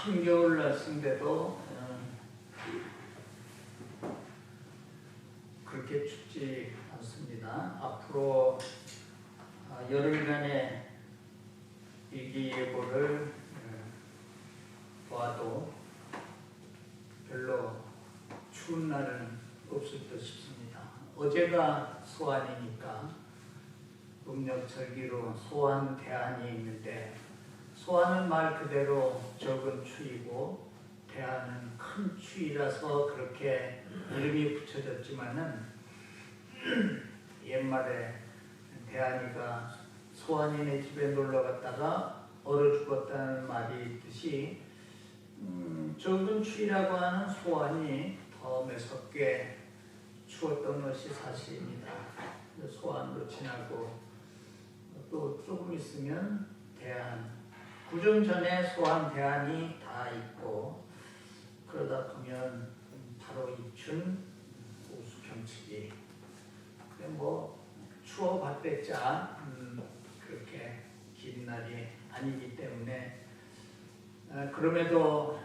한겨울 날씨인데도 그렇게 춥지 않습니다. 앞으로 열흘간의 일기예보를 봐도 별로 추운 날은 없을 듯 싶습니다. 어제가 소환이니까 음력절기로 소환 대안이 있는데, 소환은 말 그대로 적은 추위고 대안은 큰 추위라서 그렇게 이름이 붙여졌지만은 옛말에 대안이가 소환이네 집에 놀러 갔다가 얼어 죽었다는 말이 있듯이 적은 추위라고 하는 소환이 더 매섭게 추웠던 것이 사실입니다. 소환도 지나고 또 조금 있으면 대안, 구정 전에 소환 대안이 다 있고, 그러다 보면 바로 입춘 우수경치기. 뭐 추워봤댔자 그렇게 긴 날이 아니기 때문에, 그럼에도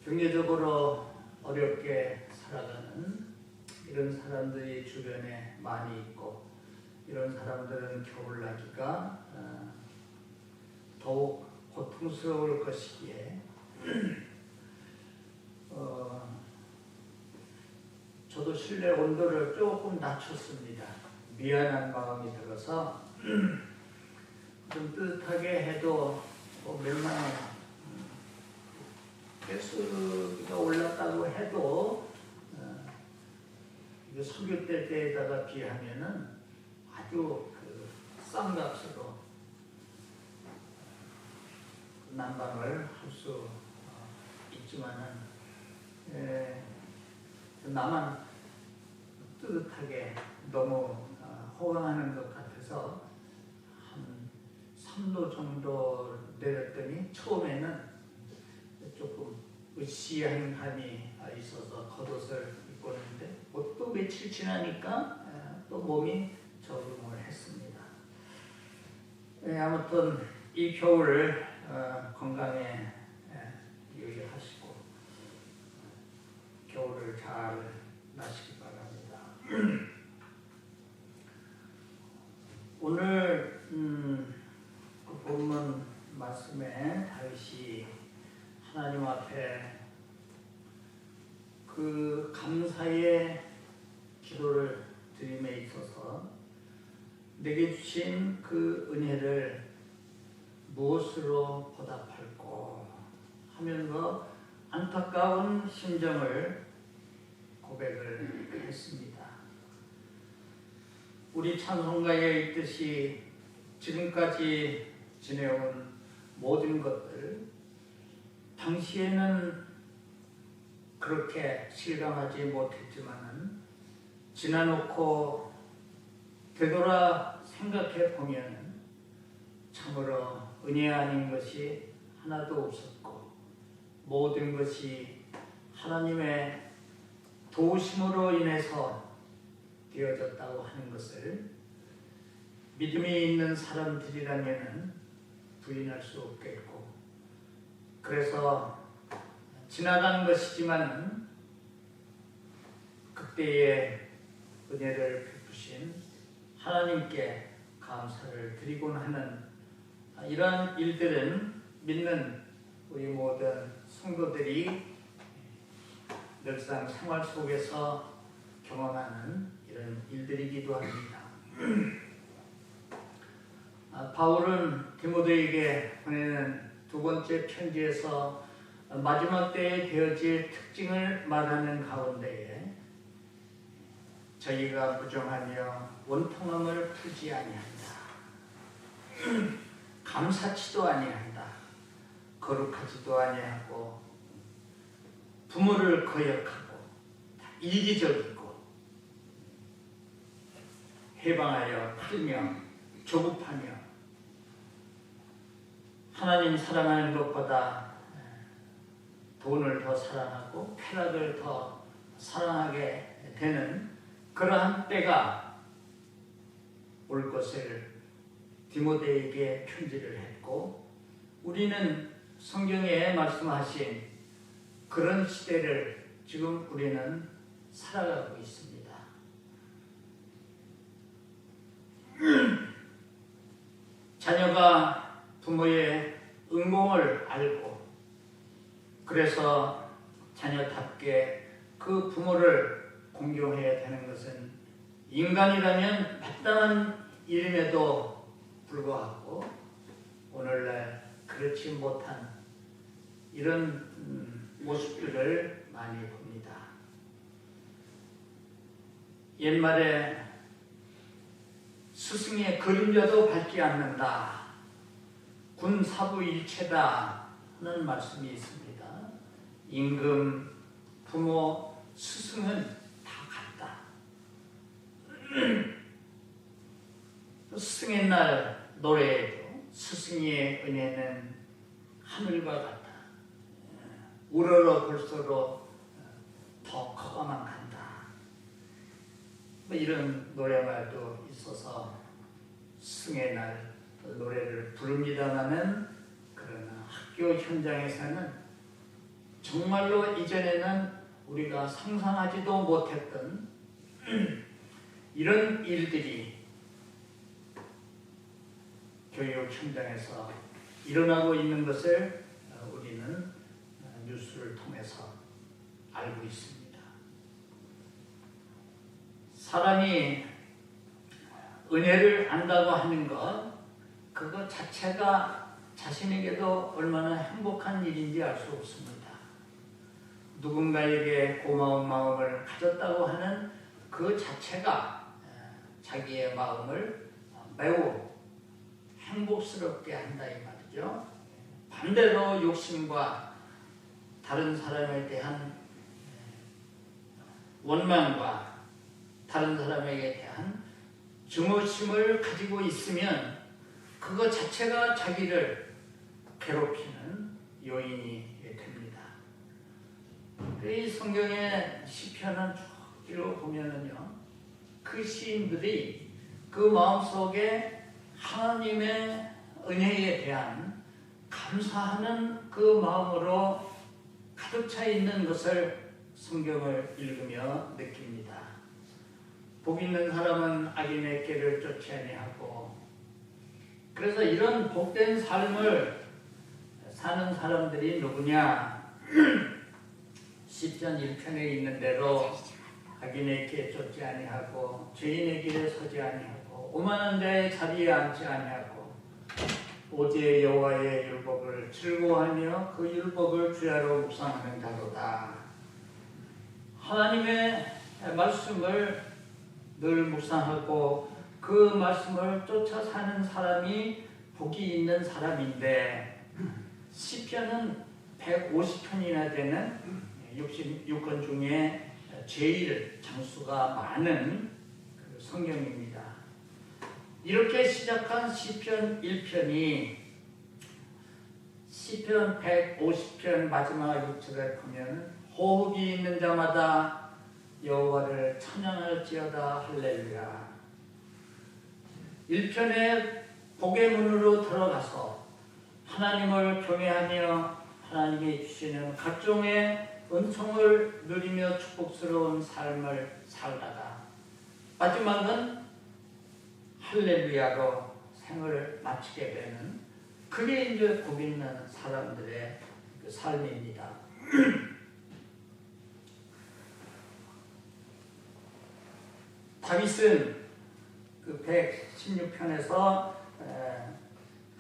경제적으로 어렵게 살아가는 이런 사람들이 주변에 많이 있고, 이런 사람들은 겨울나기가 더욱 고통스러울 것이기에 저도 실내 온도를 조금 낮췄습니다. 미안한 마음이 들어서 좀 뜨뜻하게 해도 몇만 원, 가스가 올랐다고 해도 이거 석유 뗄 때에다가 비하면은 아주 싼 값으로 난방을 할 수 있지만은, 나만 뜨뜻하게 너무 호강하는 것 같아서 한 3도 정도 내렸더니 처음에는 조금 으쌰한 감이 있어서 겉옷을 입고 있는데, 또 며칠 지나니까 또 몸이 적응을 했습니다. 아무튼 이 겨울 건강에 유의하시고 겨울을 잘 나시기 바랍니다. 오늘 그 본문 말씀에 다윗이 하나님 앞에 그 감사의 기도를 드림에 있어서 내게 주신 그 은혜를 무엇으로 보답할꼬 하면서 안타까운 심정을 고백을 했습니다. 우리 찬송가에 있듯이 지금까지 지내온 모든 것들, 당시에는 그렇게 실감하지 못했지만은 지나놓고 되돌아 생각해 보면 참으로 은혜 아닌 것이 하나도 없었고, 모든 것이 하나님의 도우심으로 인해서 되어졌다고 하는 것을 믿음이 있는 사람들이라면 부인할 수 없겠고, 그래서 지나간 것이지만 그때의 은혜를 베푸신 하나님께 감사를 드리곤 하는 이러한 일들은 믿는 우리 모든 성도들이 늘상 생활 속에서 경험하는 이런 일들이기도 합니다. 바울은 디모데에게 보내는 두 번째 편지에서 마지막 때에 되어질 특징을 말하는 가운데에 저희가 무정하며 원통함을 풀지 아니한다, 감사치도 아니한다, 거룩하지도 아니하고 부모를 거역하고 이기적이고 해방하여 팔며 조급하며 하나님 사랑하는 것보다 돈을 더 사랑하고 쾌락을 더 사랑하게 되는 그러한 때가 올 것을 디모데에게 편지를 했고, 우리는 성경에 말씀하신 그런 시대를 지금 우리는 살아가고 있습니다. 자녀가 부모의 응공을 알고 그래서 자녀답게 그 부모를 공경해야 되는 것은 인간이라면 마땅한 일임에도 불구하고 오늘날 그렇지 못한 이런 모습들을 많이 봅니다. 옛말에 스승의 그림자도 밟지 않는다. 군사부일체다 하는 말씀이 있습니다. 임금, 부모, 스승은 다 같다. 스승의 날 노래에도 스승의 은혜는 하늘과 같다. 우러러 볼수록 더 커가만 간다. 뭐 이런 노래말도 있어서 스승의 날 노래를 부릅니다마는 그러나 학교 현장에서는 정말로 이전에는 우리가 상상하지도 못했던 이런 일들이 교육 현장에서 일어나고 있는 것을 우리는 뉴스를 통해서 알고 있습니다. 사람이 은혜를 안다고 하는 것, 그것 자체가 자신에게도 얼마나 행복한 일인지 알 수 없습니다. 누군가에게 고마운 마음을 가졌다고 하는 그 자체가 자기의 마음을 매우 행복스럽게 한다 이 말이죠. 반대로 욕심과 다른 사람에 대한 원망과 다른 사람에게 대한 증오심을 가지고 있으면 그것 자체가 자기를 괴롭히는 요인이 됩니다. 이 성경의 시편은 쭉 보면은요, 그 시인들이 그 마음속에 하나님의 은혜에 대한 감사하는 그 마음으로 가득 차 있는 것을 성경을 읽으며 느낍니다. 복 있는 사람은 악인의 길을 쫓지 아니하고, 그래서 이런 복된 삶을 사는 사람들이 누구냐? 시편 1편에 있는 대로 악인의 길에 쫓지 아니하고 죄인의 길에 서지 아니하고 오만한 자의 자리에 앉지 아니하고 오직 여호와의 율법을 즐거워하며 그 율법을 주야로 묵상하는 자로다. 하나님의 말씀을 늘 묵상하고 그 말씀을 쫓아 사는 사람이 복이 있는 사람인데, 시편은 150편이나 되는 66권 중에 제일 장수가 많은 성경입니다. 이렇게 시작한 시편 1편이 시편 150편 마지막 6절에 보면 호흡이 있는 자마다 여호와를 찬양할지어다 할렐루야. 1편의 복의 문으로 들어가서 하나님을 경외하며 하나님이 주시는 각종의 은총을 누리며 축복스러운 삶을 살다가 마지막은 할렐루야로 생을 마치게 되는, 그게 이제 복 있는 사람들의 그 삶입니다. 다윗은 그 116편에서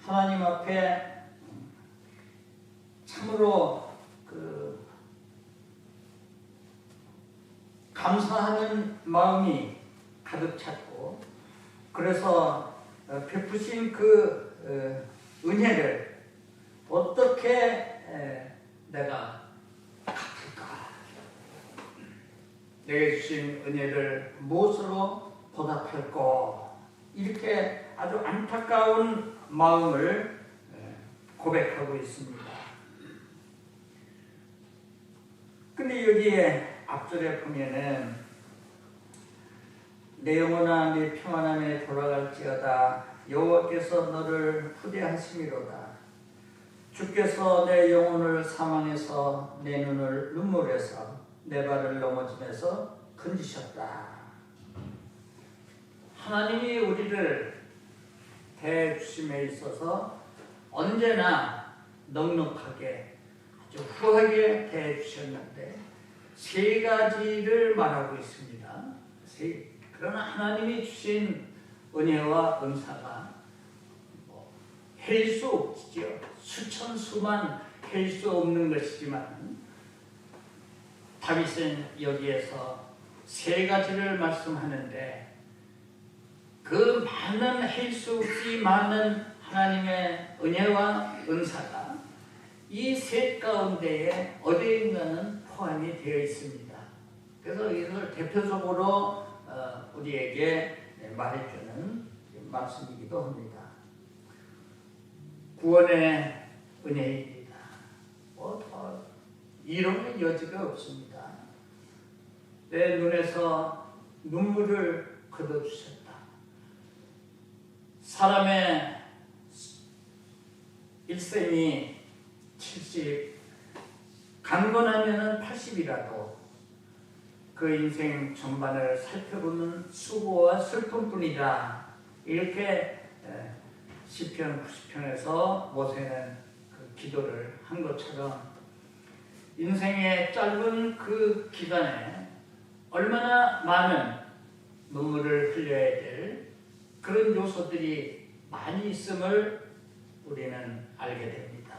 하나님 앞에 참으로 그 감사하는 마음이 가득 찼고, 그래서 베푸신 그 은혜를 어떻게 내가 갚을까? 내게 주신 은혜를 무엇으로 보답할까? 이렇게 아주 안타까운 마음을 고백하고 있습니다. 근데 여기에 앞절에 보면은 내 영혼아 네 평안함에 돌아갈지어다 여호와께서 너를 후대하심이로다. 주께서 내 영혼을 사망해서 내 눈을 눈물에서 내 발을 넘어짐에서 건지셨다. 하나님이 우리를 대주심에 있어서 언제나 넉넉하게 아주 후하게 대주셨는데 세 가지를 말하고 있습니다. 그러나 하나님이 주신 은혜와 은사가 헬 수 없지요. 수천 수만 헬 수 없는 것이지만 다윗은 여기에서 세 가지를 말씀하는데 그 많은 헬 수 없이 많은 하나님의 은혜와 은사가 이 셋 가운데에 어디인가는 포함이 되어 있습니다. 그래서 이것을 대표적으로 우리에게 말해주는 말씀이기도 합니다. 구원의 은혜입니다. 더 이름의 여지가 없습니다. 내 눈에서 눈물을 거둬주셨다. 사람의 일생이 70, 강건하면 80이라도 그 인생 전반을 살펴보는 수고와 슬픔뿐이다. 이렇게 시편 90편에서 모세는 그 기도를 한 것처럼 인생의 짧은 그 기간에 얼마나 많은 눈물을 흘려야 될 그런 요소들이 많이 있음을 우리는 알게 됩니다.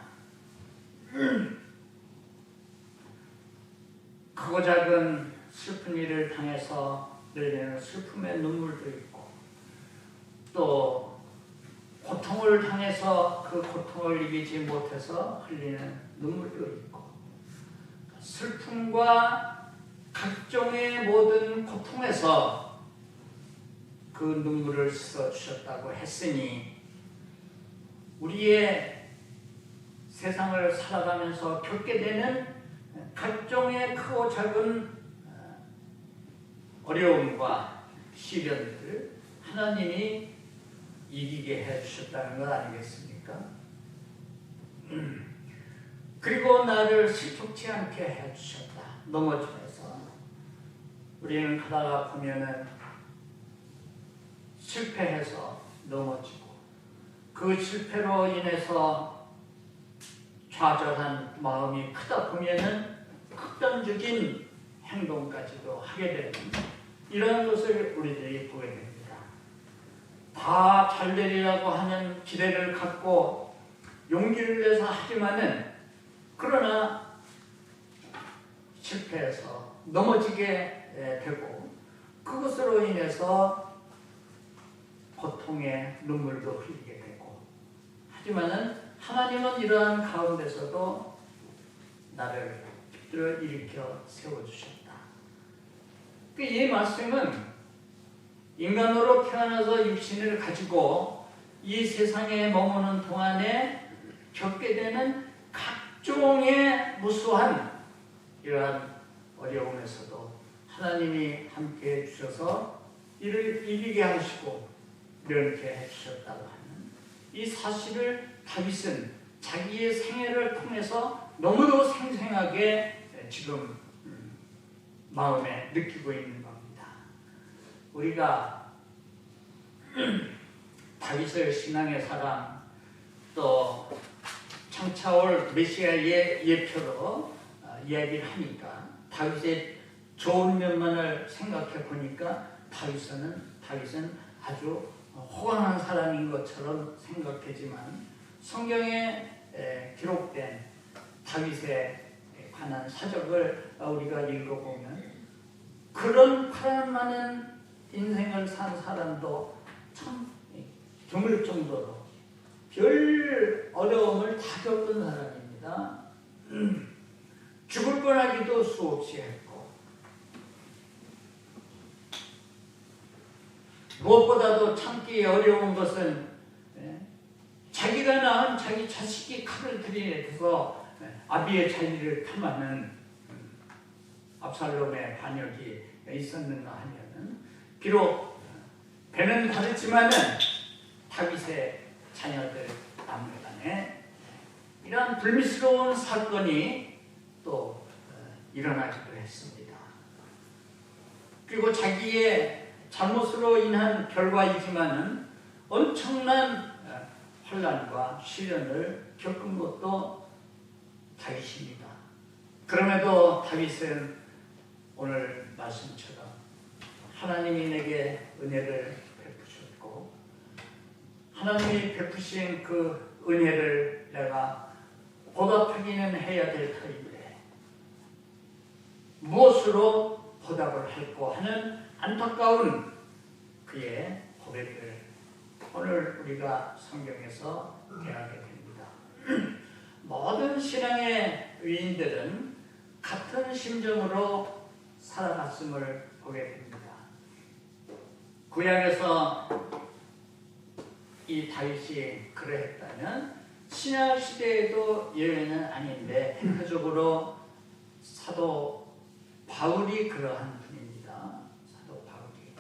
크고 작은 슬픈 일을 당해서 흘리는 슬픔의 눈물도 있고 또 고통을 당해서 그 고통을 이기지 못해서 흘리는 눈물도 있고 슬픔과 각종의 모든 고통에서 그 눈물을 씻어주셨다고 했으니 우리의 세상을 살아가면서 겪게 되는 각종의 크고 작은 어려움과 시련들을 하나님이 이기게 해주셨다는 것 아니겠습니까? 그리고 나를 실족치 않게 해주셨다. 넘어지면서 우리는 가다가 보면은 실패해서 넘어지고 그 실패로 인해서 좌절한 마음이 크다 보면은 극단적인 행동까지도 하게 되는 이런 것을 우리들이 보게 됩니다. 다 잘 되리라고 하는 기대를 갖고 용기를 내서 하지만은 그러나 실패해서 넘어지게 되고 그것으로 인해서 고통의 눈물도 흘리게 되고 하지만은 하나님은 이러한 가운데서도 나를 일으켜 세워주셨다. 이 말씀은 인간으로 태어나서 육신을 가지고 이 세상에 머무는 동안에 겪게 되는 각종의 무수한 이러한 어려움에서도 하나님이 함께 해주셔서 이를 이기게 하시고 면케 해주셨다고 하는 이 사실을 다윗은 자기의 생애를 통해서 너무도 생생하게 지금 마음에 느끼고 있는 겁니다. 우리가 다윗을 신앙의 사람 또 창차올 메시아의 예표로 이야기를 하니까 다윗의 좋은 면만을 생각해 보니까 다윗은 아주 호강한 사람인 것처럼 생각되지만 성경에 기록된 다윗에 관한 사적을 우리가 읽어보면 그런 파란 많은 인생을 산 사람도 참 드물 정도로 별 어려움을 다 겪은 사람입니다. 죽을 뻔하기도 수없이 했고 무엇보다도 참기 어려운 것은 자기가 낳은 자기 자식이 칼을 들이대서 아비의 자리를 탐하는 압살롬의 반역이 있었는가 하면은 비록 배는 다르지만은 다윗의 자녀들 남매간에 이러한 불미스러운 사건이 또 일어나기도 했습니다. 그리고 자기의 잘못으로 인한 결과이지만은 엄청난 환난과 시련을 겪은 것도 다윗입니다. 그럼에도 다윗은 오늘 말씀처럼 하나님이 내게 은혜를 베푸셨고 하나님이 베푸신 그 은혜를 내가 보답하기는 해야 될 터인데 무엇으로 보답을 할까 하는 안타까운 그의 고백을 오늘 우리가 성경에서 대하게 됩니다. 모든 신앙의 위인들은 같은 심정으로 살아갔음을 보게 됩니다. 구약에서 이 다윗이 그러했다면 신약 시대에도 예외는 아닌데 대표적으로 사도 바울이 그러한 분입니다. 사도 바울이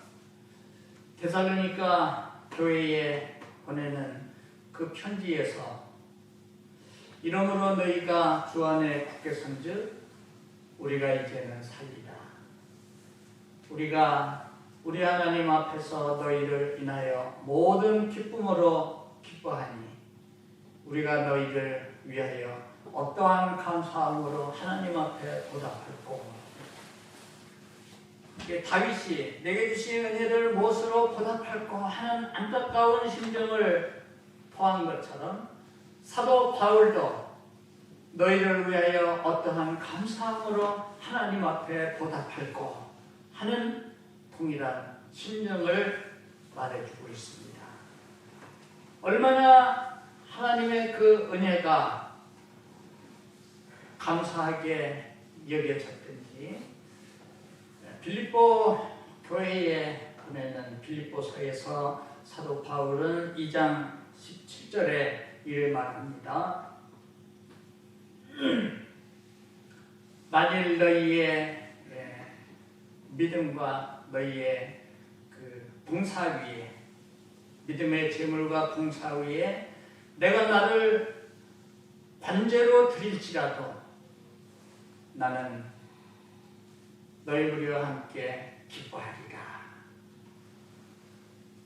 데살로니가 교회에 보내는 그 편지에서 이러므로 너희가 주 안에 굳게 선즉 우리가 이제는 살리라. 우리가 우리 하나님 앞에서 너희를 인하여 모든 기쁨으로 기뻐하니 우리가 너희를 위하여 어떠한 감사함으로 하나님 앞에 보답할꼬. 다윗이 내게 주신 은혜를 무엇으로 보답할꼬 하는 안타까운 심정을 토한 것처럼 사도 바울도 너희를 위하여 어떠한 감사함으로 하나님 앞에 보답할꼬 하는 동일한 심정을 말해주고 있습니다. 얼마나 하나님의 그 은혜가 감사하게 여겨졌든지 빌립보 교회에 보내는 빌립보서에서 사도 바울은 2장 17절에 이를 말합니다. 만일 너희의 믿음과 너희의 그 봉사 위에 믿음의 제물과 봉사 위에 내가 나를 관제로 드릴지라도 나는 너희들과 함께 기뻐하리라.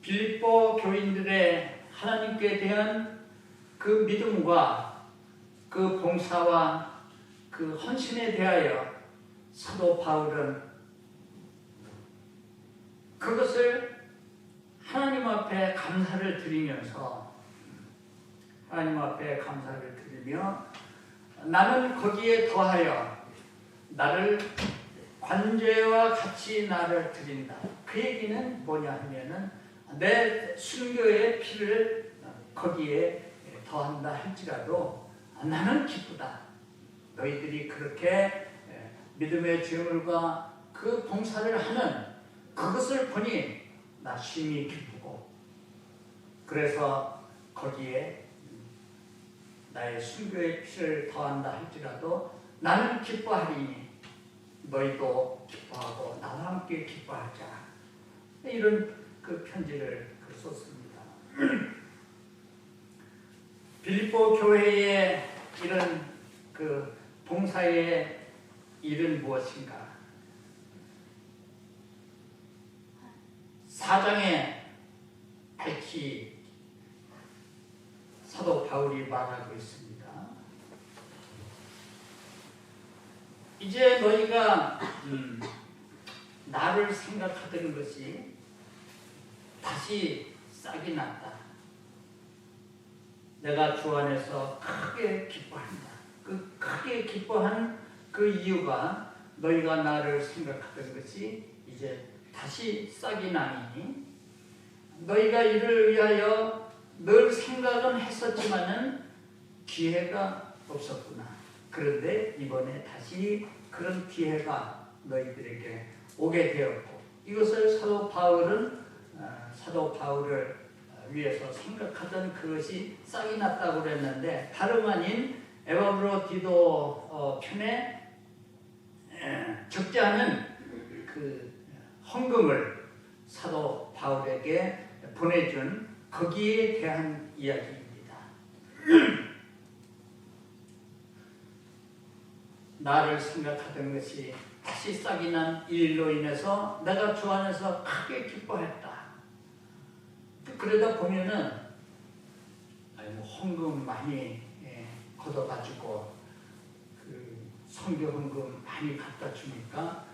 빌립보 교인들의 하나님께 대한 그 믿음과 그 봉사와 그 헌신에 대하여 사도 바울은 그것을 하나님 앞에 감사를 드리면서 하나님 앞에 감사를 드리며 나는 거기에 더하여 나를 관제와 같이 나를 드린다. 그 얘기는 뭐냐 하면은 내 순교의 피를 거기에 더한다 할지라도 나는 기쁘다. 너희들이 그렇게 믿음의 제물과 그 봉사를 하는 그것을 보니 나 심히 기쁘고 그래서 거기에 나의 순교의 피를 더한다 할지라도 나는 기뻐하리니 너희도 기뻐하고 나와 함께 기뻐하자. 이런 그 편지를 썼습니다. 빌립보 교회의 이런 그 봉사의 일은 무엇인가? 4장에 밝히 사도 바울이 말하고 있습니다. 이제 너희가 나를 생각하던 것이 다시 싹이 났다. 내가 주 안에서 크게 기뻐한다. 그 크게 기뻐하는 그 이유가 너희가 나를 생각하던 것이 이제 다시 싹이 나니 너희가 이를 위하여 늘 생각은 했었지만은 기회가 없었구나. 그런데 이번에 다시 그런 기회가 너희들에게 오게 되었고 이것을 사도 바울을 위해서 생각하던 그것이 싹이 났다고 그랬는데 다름 아닌 에바브로디도 편에 적지 않은 그 헌금을 사도 바울에게 보내준 거기에 대한 이야기입니다. 나를 생각하던 것이 다시 싹이 난 일로 인해서 내가 주 안에서 크게 기뻐했다. 그러다 보면은 헌금 많이 걷어가지고 그 선교 헌금 많이 갖다 주니까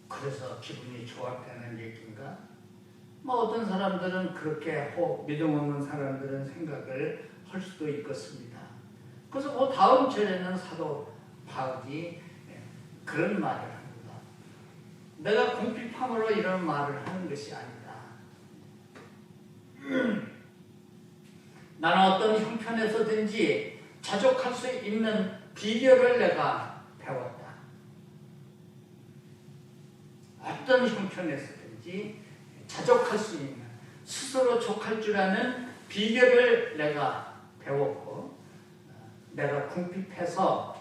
그래서 기분이 좋았다는 얘기인가? 뭐 어떤 사람들은 그렇게 믿음 없는 사람들은 생각을 할 수도 있겠습니다. 그래서 그 다음 절에는 사도 바울이 그런 말을 합니다. 내가 궁핍함으로 이런 말을 하는 것이 아니다. 나는 어떤 형편에서든지 자족할 수 있는 비결을 내가 배웠다. 어떤 형편에서든지 자족할 수 있는, 스스로 족할 줄 아는 비결을 내가 배웠고, 내가 궁핍해서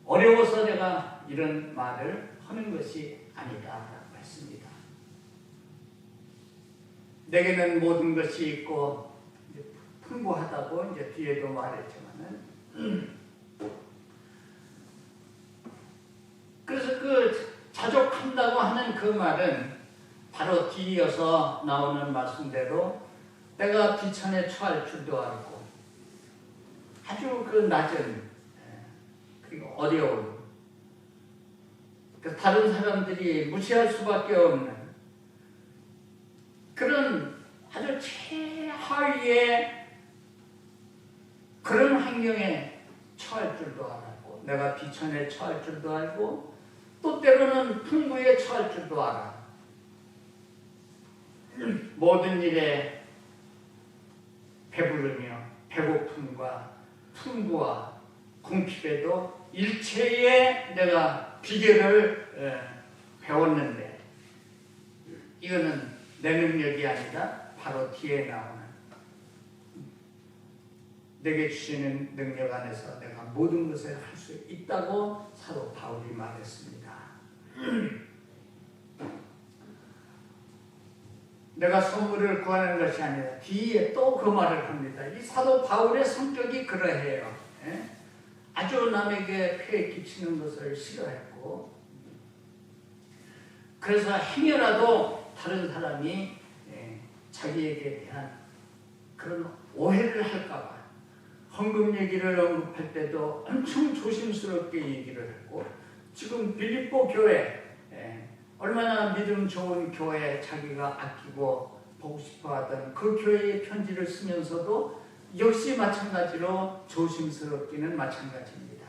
어려워서 내가 이런 말을 하는 것이 아니다 라고 했습니다. 내게는 모든 것이 있고 풍부하다고 이제 뒤에도 말했지만은, 그래서 그 자족한다고 하는 그 말은 바로 뒤이어서 나오는 말씀대로 내가 비천에 처할 줄도 알고 아주 그 낮은 그리고 어려운 다른 사람들이 무시할 수밖에 없는 그런 아주 최하위의 그런 환경에 처할 줄도 알고 내가 비천에 처할 줄도 알고 또 때로는 풍부에 처할 줄도 알아. 모든 일에 배부르며 배고픔과 풍부와 궁핍에도 일체의 내가 비결을 배웠는데 이거는 내 능력이 아니라 바로 뒤에 나오는 내게 주시는 능력 안에서 내가 모든 것을 할 수 있다고 사도 바울이 말했습니다. 내가 선물을 구하는 것이 아니라 뒤에 또 그 말을 합니다. 이 사도 바울의 성격이 그러해요. 아주 남에게 폐해 끼치는 것을 싫어했고 그래서 행여라도 다른 사람이 자기에게 대한 그런 오해를 할까봐 헌금 얘기를 언급할 때도 엄청 조심스럽게 얘기를 했고 지금 빌립보 교회 얼마나 믿음 좋은 교회 자기가 아끼고 보고 싶어하던 그 교회의 편지를 쓰면서도 역시 마찬가지로 조심스럽기는 마찬가지입니다.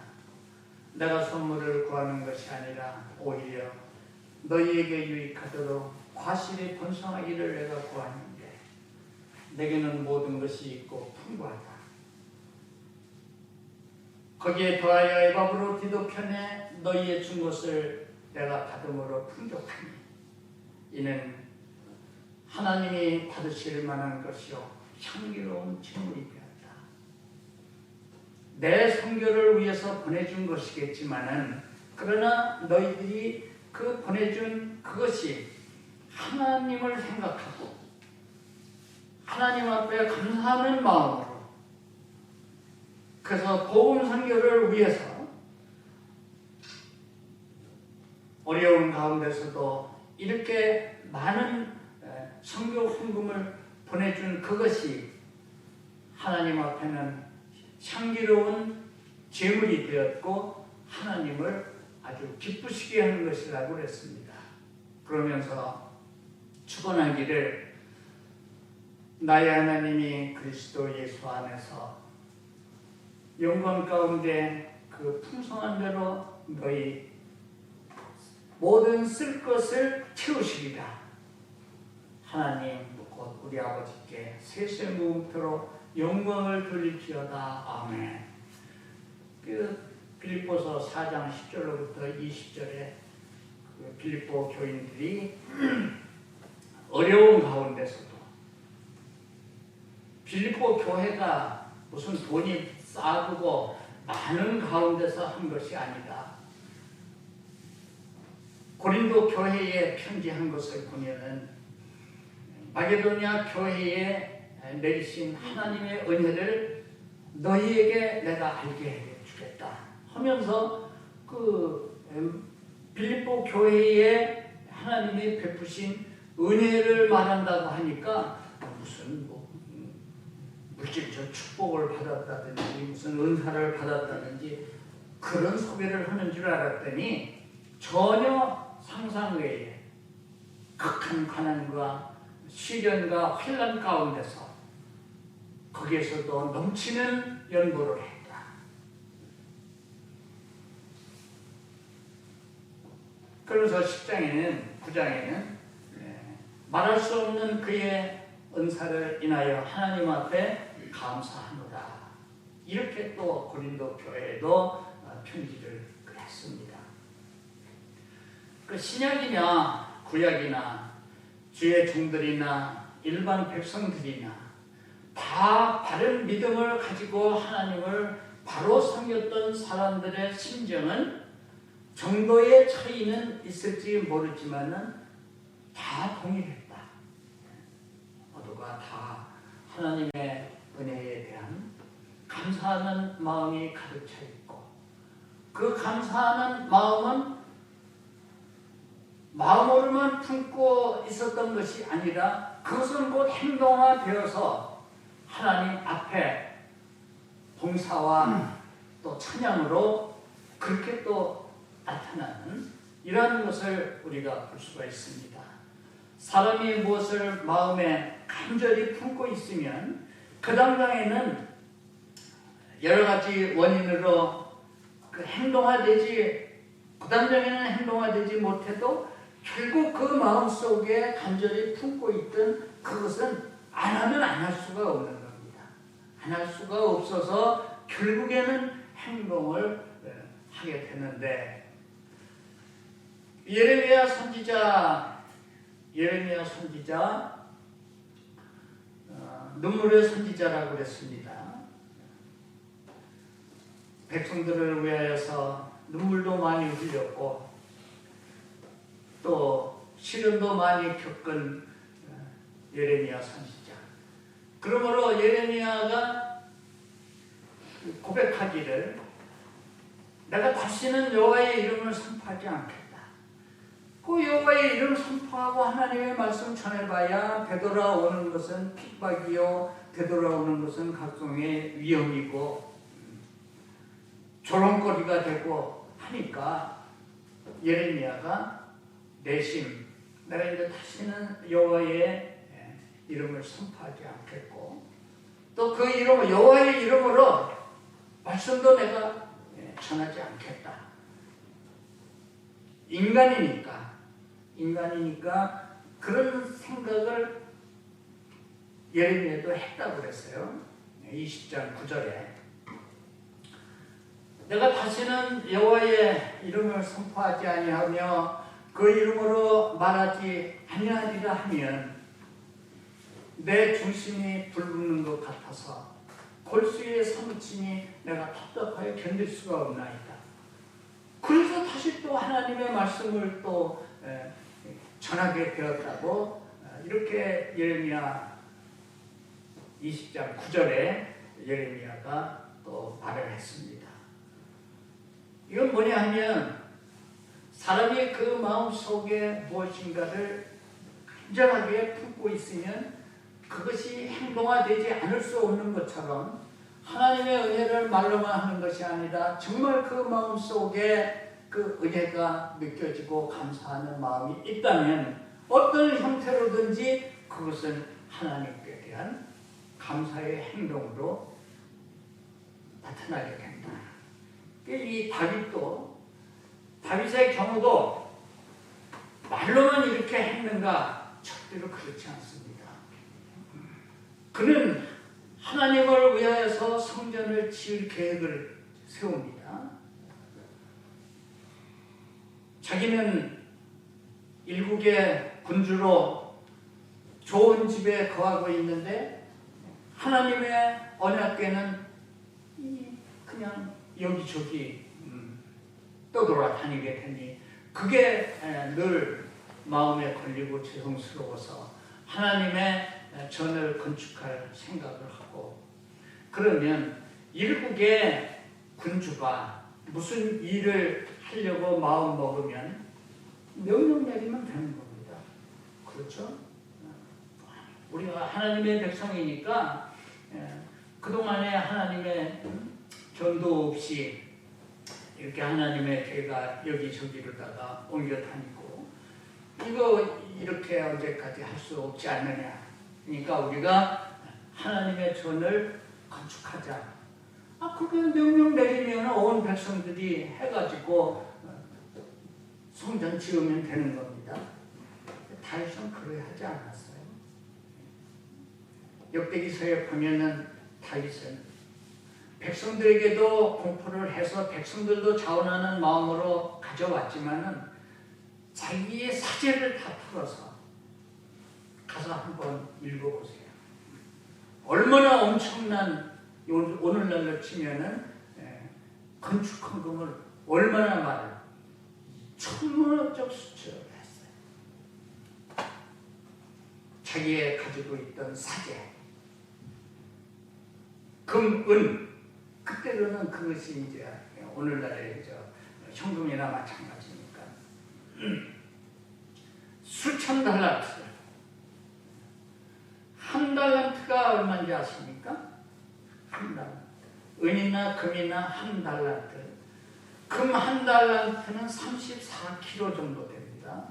내가 선물을 구하는 것이 아니라 오히려 너희에게 유익하도록 과실이 번성하기를 내가 구하는데 내게는 모든 것이 있고 풍부하다. 거기에 더하여 에바브로 디도편에 너희의 준 것을 내가 받음으로 풍족하니 이는 하나님이 받으실 만한 것이요 향기로운 제물이 되었다. 내 선교를 위해서 보내준 것이겠지만은 그러나 너희들이 그 보내준 그것이 하나님을 생각하고 하나님 앞에 감사하는 마음으로 그래서 복음 선교를 위해서 어려운 가운데서도 이렇게 많은 선교 헌금을 보내준 그것이 하나님 앞에는 향기로운 제물이 되었고 하나님을 아주 기쁘시게 하는 것이라고 그랬습니다. 그러면서 축원하기를 나의 하나님이 그리스도 예수 안에서 영광 가운데 그 풍성한 대로 너희 모든 쓸 것을 채우시리라. 하나님 곧 우리 아버지께 세세 무음토로 영광을 돌릴지어다. 아멘. 그 빌립보서 4장 10절로부터 20절에 그 빌립보 교인들이 어려운 가운데서도 빌립보 교회가 무슨 돈이 싸고 많은 가운데서 한 것이 아니다. 고린도 교회에 편지한 것을 보면은 마게도냐 교회에 내리신 하나님의 은혜를 너희에게 내가 알게 해주겠다 하면서 빌립보 교회에 하나님이 베푸신 은혜를 말한다고 하니까 무슨 물질적 축복을 받았다든지 무슨 은사를 받았다든지 그런 소개를 하는 줄 알았더니 전혀 상상 외에 극한 가난과 시련과 환난 가운데서 거기에서도 넘치는 연보를 했다. 그래서 9장에는 말할 수 없는 그의 은사를 인하여 하나님 앞에 감사하노라. 이렇게 또 고린도 교회에도 편지를 했습니다. 그 신약이나 구약이나 주의 종들이나 일반 백성들이나 다 바른 믿음을 가지고 하나님을 바로 섬겼던 사람들의 심정은 정도의 차이는 있을지 모르지만은 다 동일했다. 모두가 다 하나님의 은혜에 대한 감사하는 마음이 가득 차 있고 그 감사하는 마음은 마음으로만 품고 있었던 것이 아니라 그것은 곧 행동화되어서 하나님 앞에 봉사와 또 찬양으로 그렇게 또 나타나는 이런 것을 우리가 볼 수가 있습니다. 사람이 무엇을 마음에 간절히 품고 있으면 그 당장에는 여러 가지 원인으로 그 당장에는 행동화되지 못해도 결국 그 마음속에 간절히 품고 있던 그것은 안 하면 안 할 수가 없는 겁니다. 안 할 수가 없어서 결국에는 행동을 하게 되는데 예레미야 선지자 눈물의 선지자라고 그랬습니다. 백성들을 위하여서 눈물도 많이 흘렸고 또 시련도 많이 겪은 예레미야 선지자. 그러므로 예레미야가 고백하기를 내가 다시는 여호와의 이름을 선포하지 않겠다. 그 여호와의 이름 선포하고 하나님의 말씀 전해봐야 되돌아오는 것은 핍박이요 되돌아오는 것은 각종의 위험이고 조롱거리가 되고 하니까 예레미야가 내심 내가 이제 다시는 여호와의 이름을 선포하지 않겠고 또 그 이름 여호와의 이름으로 말씀도 내가 전하지 않겠다. 인간이니까 그런 생각을 예레미야도 했다고 그랬어요. 20장 9절에 내가 다시는 여호와의 이름을 선포하지 아니하며 그 이름으로 말하지 아니하리라 하면 내 중심이 불붙는 것 같아서 골수에 사무치니 내가 답답하여 견딜 수가 없나이다. 그래서 다시 또 하나님의 말씀을 또 전하게 되었다고 이렇게 예레미야 20장 9절에 예레미야가 또 말을 했습니다. 이건 뭐냐 하면 사람이 그 마음속에 무엇인가를 간절하게 품고 있으면 그것이 행동화되지 않을 수 없는 것처럼 하나님의 은혜를 말로만 하는 것이 아니라 정말 그 마음속에 그 은혜가 느껴지고 감사하는 마음이 있다면 어떤 형태로든지 그것은 하나님께 대한 감사의 행동으로 나타나게 된다. 이 다윗의 경우도 말로만 이렇게 했는가? 절대로 그렇지 않습니다. 그는 하나님을 위하여서 성전을 지을 계획을 세웁니다. 자기는 일국의 군주로 좋은 집에 거하고 있는데 하나님의 언약궤는 그냥 여기저기 떠돌아다니게 되니 그게 늘 마음에 걸리고 죄송스러워서 하나님의 전을 건축할 생각을 하고 그러면 일국의 군주가 무슨 일을 하려고 마음 먹으면 명령 내리면 되는 겁니다. 그렇죠? 우리가 하나님의 백성이니까 그동안에 하나님의 전도 없이 이렇게 하나님의 죄가 여기저기로다가 옮겨 다니고 이거 이렇게 언제까지 할 수 없지 않느냐. 그러니까 우리가 하나님의 전을 건축하자. 그렇게 명령 내리면 온 백성들이 해가지고 성전 지으면 되는 겁니다. 다윗은 그래 하지 않았어요. 역대기서에 보면은 다윗은 백성들에게도 공포를 해서 백성들도 자원하는 마음으로 가져왔지만은 자기의 사제를 다 풀어서 가서 한번 읽어보세요. 얼마나 엄청난, 오늘날로 치면은 건축 헌금을 얼마나 많이 천문학적 수치를 했어요. 자기의 가지고 있던 사제, 금, 은, 그때로는 그것이 이제 오늘날의 현금이나 마찬가지니까 수천 달란트, 한 달란트가 얼마인지 아십니까? 한 달란트. 은이나 금이나 한 달란트. 금 한 달란트는 34kg 정도 됩니다.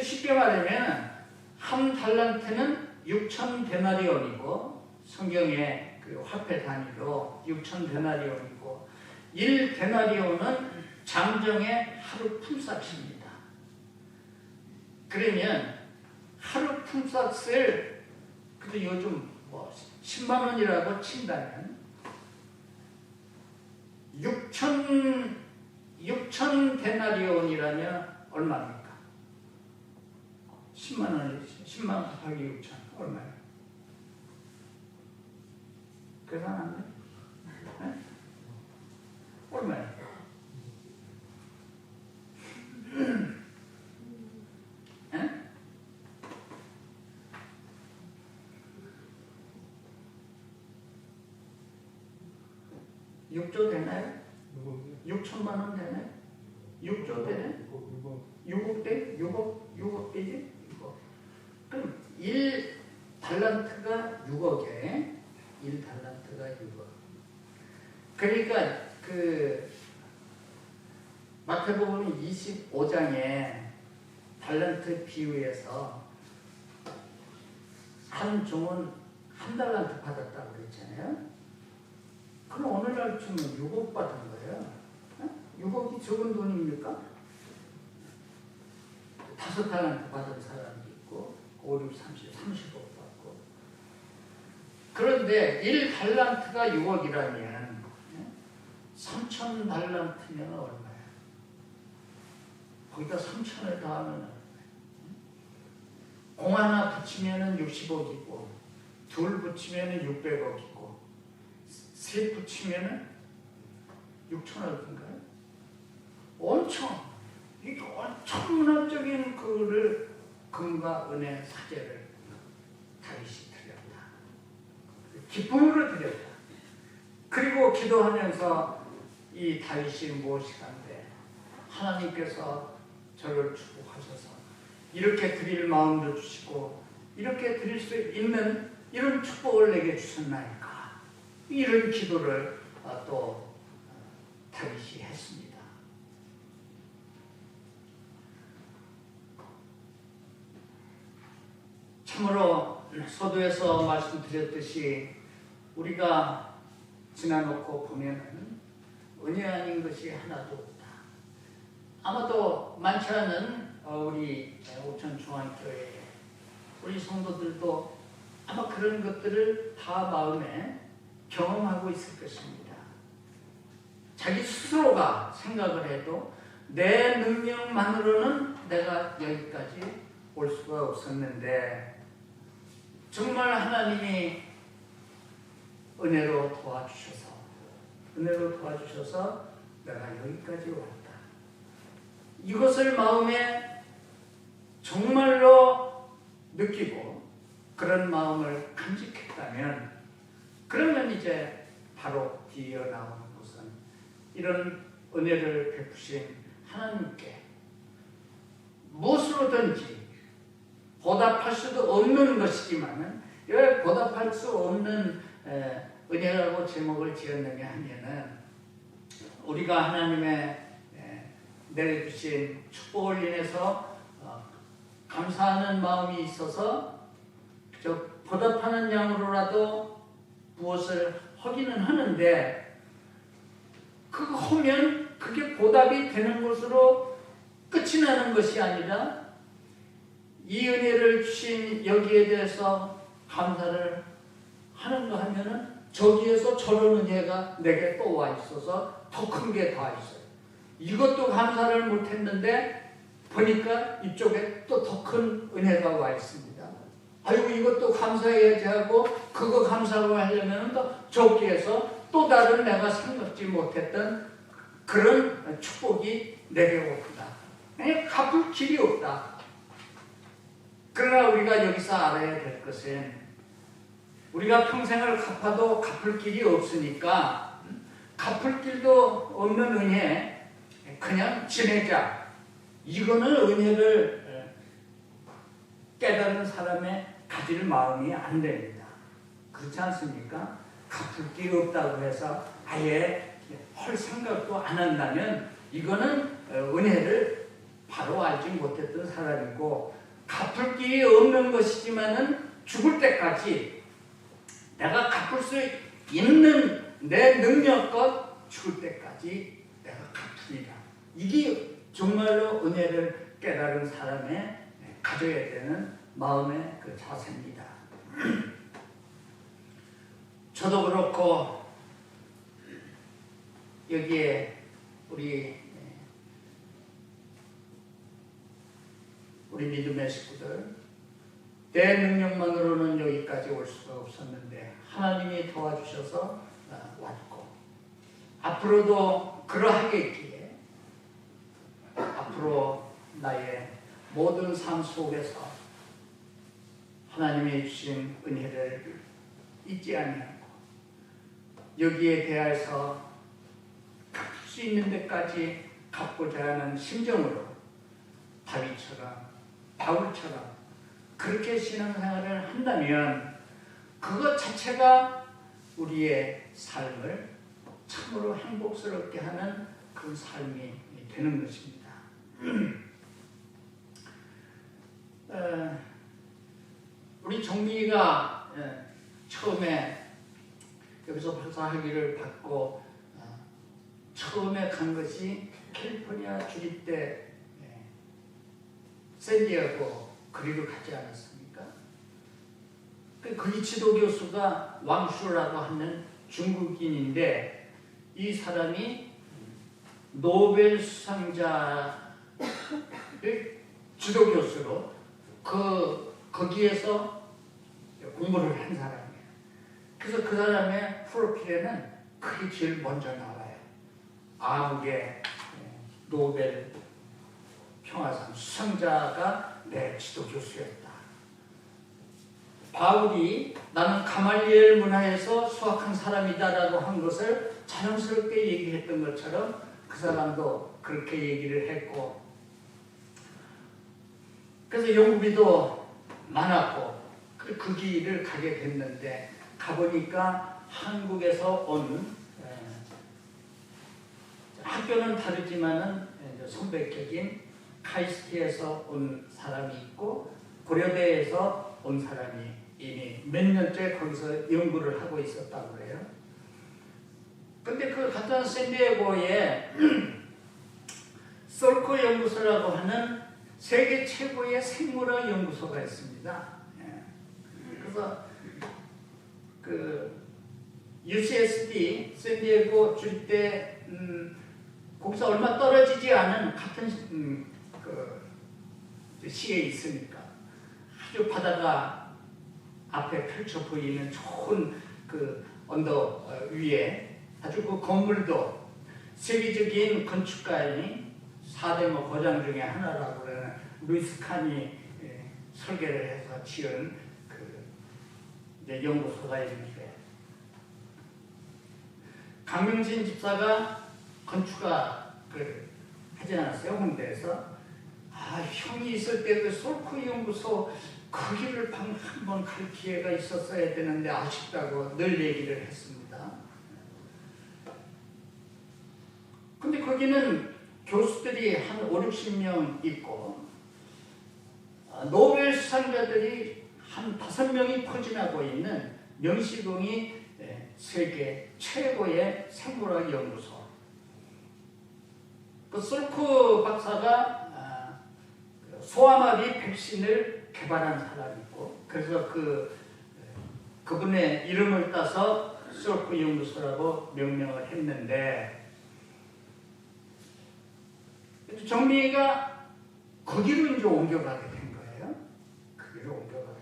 쉽게 말하면 한 달란트는 6천 데나리온이고 성경의 그 화폐 단위로 6천 데나리온이고 1 데나리온은 장정의 하루 품삯입니다. 그러면 하루 품삯을 그래도 요즘 10만 원이라고 친다면 6천 데나리온이라면 얼마입니까? 10만 원이지. 10만 원 곱하기 6천 얼마예요? 계산 안 돼? 네? 얼마예요? 네? 6조 되나요? 6천만 원 되나요? 6조 되나요? 6억 대? 6억 대지? 6억. 그럼 1달란트가 6억에 1달란트가 6억. 그러니까 마태복음 25장에 달란트 비유에서 한 종은 한 달란트 받았다고 그랬잖아요. 그럼 오늘날 치면 6억 받은 거예요. 6억이 적은 돈입니까? 5달란트 받은 사람도 있고 5, 6, 30억 받고. 그런데 1달란트가 6억이라면 3,000달란트면 얼마야? 거기다 3,000을 더하면 공 하나 붙이면 60억이고 둘 붙이면 600억이고 셋 붙이면 6천억인가요? 이게 엄청나적인 그거를 금과 은의 사제를 다윗이 드렸다. 기쁨으로 드렸다. 그리고 기도하면서 이 다윗이 무엇이간데 하나님께서 저를 축복하셔서 이렇게 드릴 마음도 주시고 이렇게 드릴 수 있는 이런 축복을 내게 주셨나이까. 이런 기도를 또 다윗이 했습니다. 참으로 서두에서 말씀드렸듯이 우리가 지나놓고 보면 은혜 아닌 것이 하나도 없다. 아마도 많지 않은 우리 오천중앙교회 우리 성도들도 아마 그런 것들을 다 마음에 경험하고 있을 것입니다. 자기 스스로가 생각을 해도 내 능력만으로는 내가 여기까지 올 수가 없었는데 정말 하나님이 은혜로 도와주셔서 내가 여기까지 왔다. 이것을 마음에 정말로 느끼고 그런 마음을 간직했다면 그러면 이제 바로 뒤이어 나오는 것은 이런 은혜를 베푸신 하나님께 무엇으로든지 보답할 수도 없는 것이지만은 왜 보답할 수 없는 은혜라고 제목을 지었느냐 하면은 우리가 하나님의 내려주신 축복을 인해서 감사하는 마음이 있어서 보답하는 양으로라도 무엇을 하기는 하는데 그거 하면 그게 보답이 되는 것으로 끝이 나는 것이 아니라 이 은혜를 주신 여기에 대해서 감사를 하는가 하면은 저기에서 저런 은혜가 내게 또 와 있어서 더 큰 게 다 있어요. 이것도 감사를 못했는데 보니까 이쪽에 또 더 큰 은혜가 와 있습니다. 아이고 이것도 감사해야지 하고 그거 감사하고 하려면 또 저기에서 또 다른 내가 생각지 못했던 그런 축복이 내게 옵니다. 갚을 길이 없다. 그러나 우리가 여기서 알아야 될 것은 우리가 평생을 갚아도 갚을 길이 없으니까 갚을 길도 없는 은혜 그냥 지내자. 이거는 은혜를 깨달은 사람의 가질 마음이 안 됩니다. 그렇지 않습니까? 갚을 길이 없다고 해서 아예 할 생각도 안 한다면 이거는 은혜를 바로 알지 못했던 사람이고 갚을 길이 없는 것이지만은 죽을 때까지 내가 갚을 수 있는 내 능력껏 죽을 때까지 내가 갚으리라. 이게 정말로 은혜를 깨달은 사람의 가져야 되는 마음의 그 자세입니다. 저도 그렇고 여기에 우리 믿음의 식구들 내 능력만으로는 여기까지 올 수가 없었는데 하나님이 도와주셔서 왔고 앞으로도 그러하겠기에 앞으로 나의 모든 삶 속에서 하나님이 주신 은혜를 잊지 아니하고 여기에 대해서 갚을 수 있는 데까지 갚고자 하는 심정으로 다윗처럼 바울처럼 그렇게 신앙생활을 한다면 그것 자체가 우리의 삶을 참으로 행복스럽게 하는 그런 삶이 되는 것입니다. 우리 정민이가 처음에 여기서 박사학위를 받고 처음에 간 것이 캘리포니아 주립대 샌디에고 거기로 가지 않았습니까? 거기 지도 교수가 왕슈라고 하는 중국인인데 이 사람이 노벨 수상자를 지도 교수로 거기에서 공부를 한 사람이에요. 그래서 그 사람의 프로필에는 그게 제일 먼저 나와요. 아무개 노벨 평화상 수상자가 내 지도 교수였다. 바울이 나는 가말리엘 문화에서 수학한 사람이다라고 한 것을 자연스럽게 얘기했던 것처럼 그 사람도 그렇게 얘기를 했고 그래서 연구비도 많았고 그 길을 가게 됐는데 가보니까 한국에서 온 학교는 다르지만은 선배격인 카이스트에서 온 사람이 있고 고려대에서 온 사람이 이미 몇 년째 거기서 연구를 하고 있었다고 그래요. 근데 그 같은 샌디에고에 솔코 연구소라고 하는 세계 최고의 생물학 연구소가 있습니다. 그래서 그 UCSD 샌디에고 주립대 거기서 얼마 떨어지지 않은 같은 그 시에 있으니까 아주 바다가 앞에 펼쳐 보이는 좋은 그 언덕 위에 아주 그 건물도 세계적인 건축가인 4대 거장 중에 하나라고 그러는 루이스 칸이 설계를 해서 지은 그 이제 연구소가 있는데 강명진 집사가 건축가 하지 않았어요? 홍대에서. 형이 있을 때 그 솔크 연구소 거기를 한번 갈 기회가 있었어야 되는데 아쉽다고 늘 얘기를 했습니다. 근데 거기는 교수들이 한 5, 60명 있고 노벨 수상자들이 한 5명이 포진하고 있는 명시공이 세계 최고의 생물학 연구소. 그 솔크 박사가 소아마비 백신을 개발한 사람이고, 그래서 그분의 이름을 따서 솔크 연구소라고 명명을 했는데, 정민이가 거기로 이제 옮겨가게 된 거예요. 거기로 옮겨가게.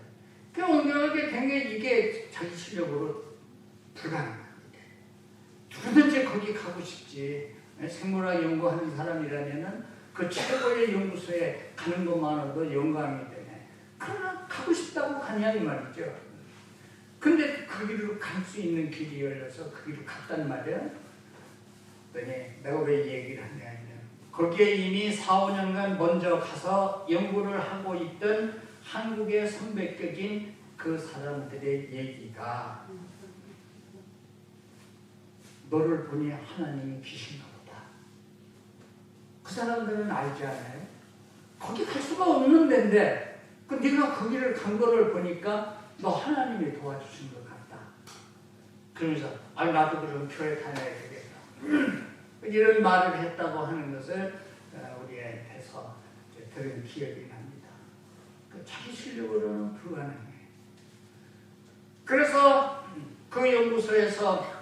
그 옮겨가게 된 게 이게 자기 실력으로 불가능합니다. 누구든지 거기 가고 싶지. 생물학 연구하는 사람이라면은 그 최고의 연구소에 가는 것만으로도 영광이 되네. 그러나 가고 싶다고 가냐 이 말이죠. 근데 그 길로 갈 수 있는 길이 열려서 그 길로 갔단 말이야. 그랬더니 내가 왜 이 얘기를 하냐 하면 거기에 이미 4, 5년간 먼저 가서 연구를 하고 있던 한국의 선배격인 그 사람들의 얘기가 너를 보니 하나님이 계신가 보다. 그 사람들은 알지 않아요? 거기 갈 수가 없는 데인데 네가 거기를 간 거를 보니까 너 하나님이 도와주신 것 같다. 그러면서 나도 그럼 교회 다녀야 되겠다. 이런 말을 했다고 하는 것을 우리한테서 들은 기억이 납니다. 자기 실력으로는 불가능해요. 그래서 그 연구소에서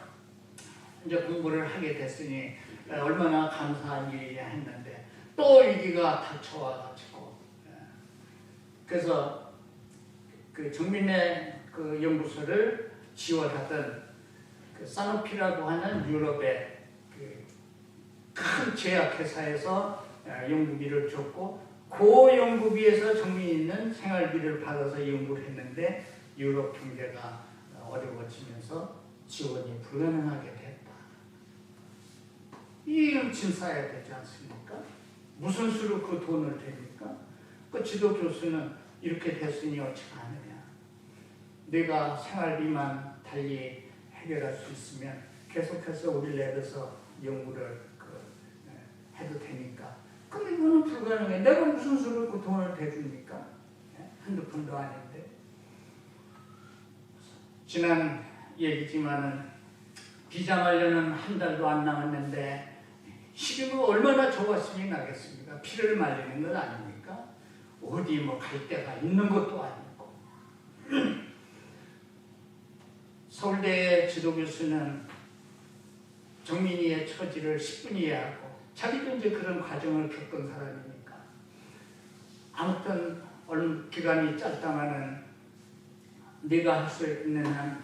이제 공부를 하게 됐으니 얼마나 감사한 일이냐 했는데 또 위기가 닥쳐와가지고 그래서 그 정민의 그 연구소를 지원하던 그 사노피라고 하는 유럽의 큰 제약회사에서 연구비를 줬고 그 연구비에서 정민이는 생활비를 받아서 연구를 했는데 유럽 경제가 어려워지면서 지원이 불가능하게 됐다. 이름 진사해야 되지 않습니까? 무슨 수로 그 돈을 대니까? 그 지도 교수는 이렇게 됐으니 어찌하느냐. 내가 생활비만 달리 해결할 수 있으면 계속해서 우리 랩에서 연구를 해도 되니까. 근데 이거는 불가능해. 내가 무슨 수로 그 돈을 대줍니까? 한두 푼도 아닌데. 지난 얘기지만은 비자 말려는 한 달도 안 남았는데 시기가 얼마나 좋았으니 나겠습니까? 피를 말리는 건 아닙니까? 어디 뭐 갈 데가 있는 것도 아니고. 서울대 지도교수는 정민이의 처지를 10분 이해하고 자기도 이제 그런 과정을 겪은 사람이니까 아무튼 얼마 기간이 짧다마는 네가 할 수 있는 한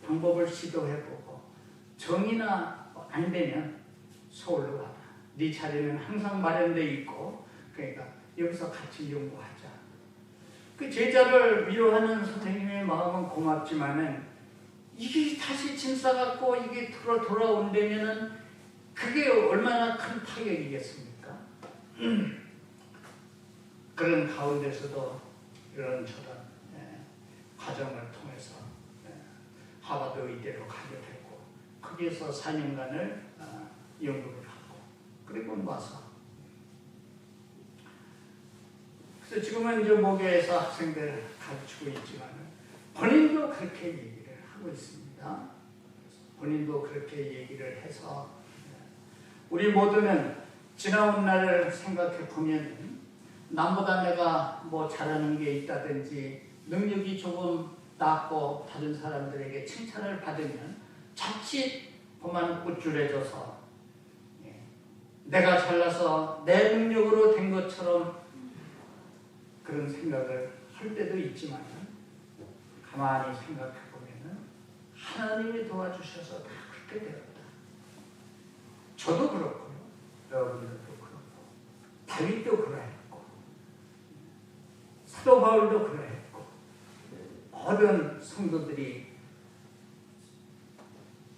방법을 시도해보고 정이나 안 되면 서울로 와라. 네 자리는 항상 마련돼 있고 그러니까 여기서 같이 연구하자. 그 제자를 위로하는 선생님의 마음은 고맙지만은 이게 다시 짐 싸갖고 이게 돌아온다면은 그게 얼마나 큰 타격이겠습니까? 그런 가운데서도 이런저런 과정을 통해서 하버드 의대로 가게 됐고 거기에서 4년간을 연구를 하고 그리고 와서 그래서 지금은 이제 모교에서 학생들 가르치고 있지만 본인도 그렇게 얘기를 하고 있습니다. 본인도 그렇게 얘기를 해서 우리 모두는 지나온 날을 생각해 보면 남보다 내가 뭐 잘하는 게 있다든지 능력이 조금 낮고 다른 사람들에게 칭찬을 받으면 자칫 그만 우쭐해져서 내가 잘나서 내 능력으로 된 것처럼 그런 생각을 할 때도 있지만 가만히 생각해 보면 하나님이 도와주셔서 다 그렇게 되었다. 저도 그렇고요. 여러분들도 그렇고 다윗도 그러했고 사도 바울도 그러했고 모든 성도들이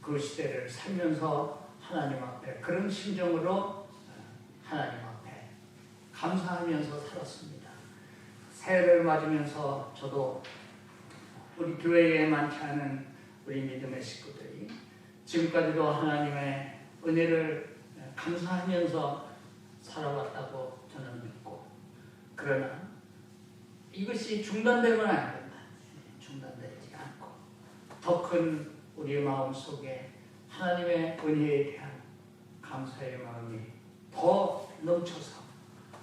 그 시대를 살면서 하나님 앞에 그런 심정으로 하나님 앞에 감사하면서 살았습니다. 새해를 맞으면서 저도 우리 교회에 많지 않은 우리 믿음의 식구들이 지금까지도 하나님의 은혜를 감사하면서 살아왔다고 저는 믿고, 그러나 이것이 중단되면 안 된다. 중단되지 않고 더 큰 우리의 마음 속에 하나님의 은혜에 대한 감사의 마음이 더 넘쳐서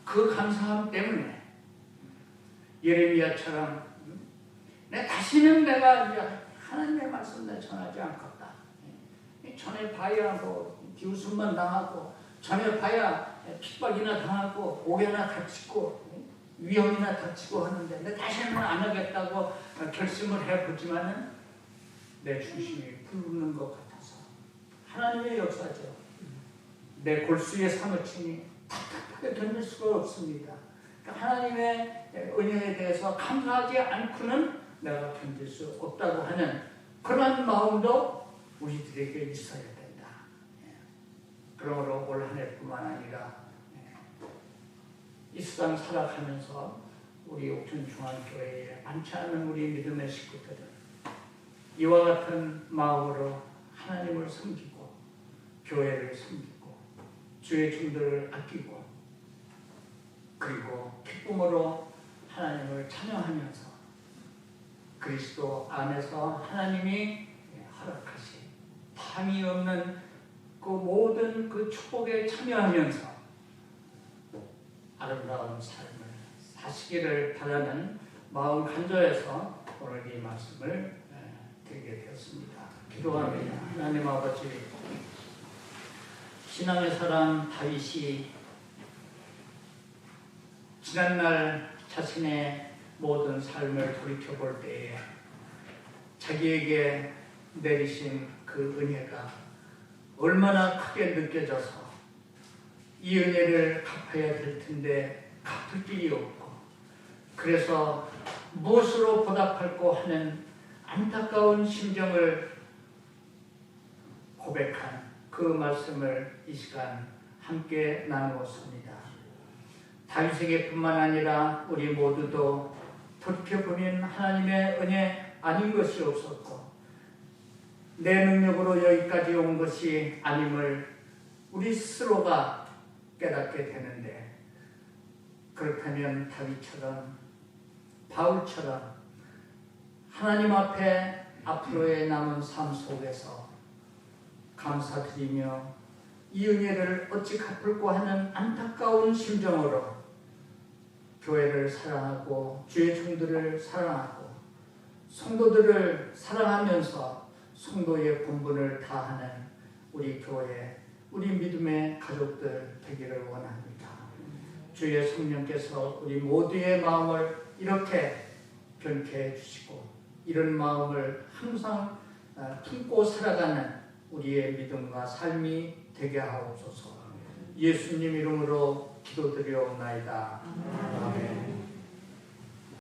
그 감사함 때문에 예레미야처럼 다시는 내가 하나님의 말씀을 전하지 않겠다. 전에 봐야 뭐 비웃음만 당하고, 전에 봐야 핍박이나 당하고, 옥에나 다치고 위험이나 다치고 하는데 내 다시는 안 하겠다고 결심을 해보지만은 내 중심이 불붙는 것 같아서 하나님의 역사죠. 내 골수에 사무치니 답답하게 견딜 수가 없습니다. 그러니까 하나님의 은혜에 대해서 감사하지 않고는 내가 견딜 수 없다고 하는 그런 마음도 우리들에게 있어야 된다. 그러므로 올 한 해뿐만 아니라 이 세상 살아가면서 우리 옥천중앙교회에 많지 않은 우리 믿음의 식구들은 이와 같은 마음으로 하나님을 섬기고 교회를 섬기고 주의 종들을 아끼고 그리고 기쁨으로 하나님을 찬양하면서 그리스도 안에서 하나님이 허락하신 탐이 없는 그 모든 그 축복에 참여하면서 아름다운 삶을 사시기를 바라는 마음 간절해서 오늘 이 말씀을 드리게 되었습니다. 기도합니다. 하나님 아버지, 신앙의 사람 다윗이 지난날 자신의 모든 삶을 돌이켜볼 때에 자기에게 내리신 그 은혜가 얼마나 크게 느껴져서 이 은혜를 갚아야 될 텐데 갚을 길이 없고, 그래서 무엇으로 보답할까 하는 안타까운 심정을 고백한 그 말씀을 이 시간 함께 나누었습니다. 다윗에게뿐만 아니라 우리 모두도 돌이켜보면 하나님의 은혜 아닌 것이 없었고 내 능력으로 여기까지 온 것이 아님을 우리 스스로가 깨닫게 되는데, 그렇다면 다윗처럼 바울처럼 하나님 앞에 앞으로의 남은 삶 속에서 감사드리며 이 은혜를 어찌 갚을까 하는 안타까운 심정으로 교회를 사랑하고 주의 종들을 사랑하고 성도들을 사랑하면서 성도의 본분을 다하는 우리 교회, 우리 믿음의 가족들 되기를 원합니다. 주의 성령께서 우리 모두의 마음을 이렇게 변케 해주시고 이런 마음을 항상 품고 살아가는 우리의 믿음과 삶이 되게 하옵소서. 예수님 이름으로 기도드리옵나이다. 아멘.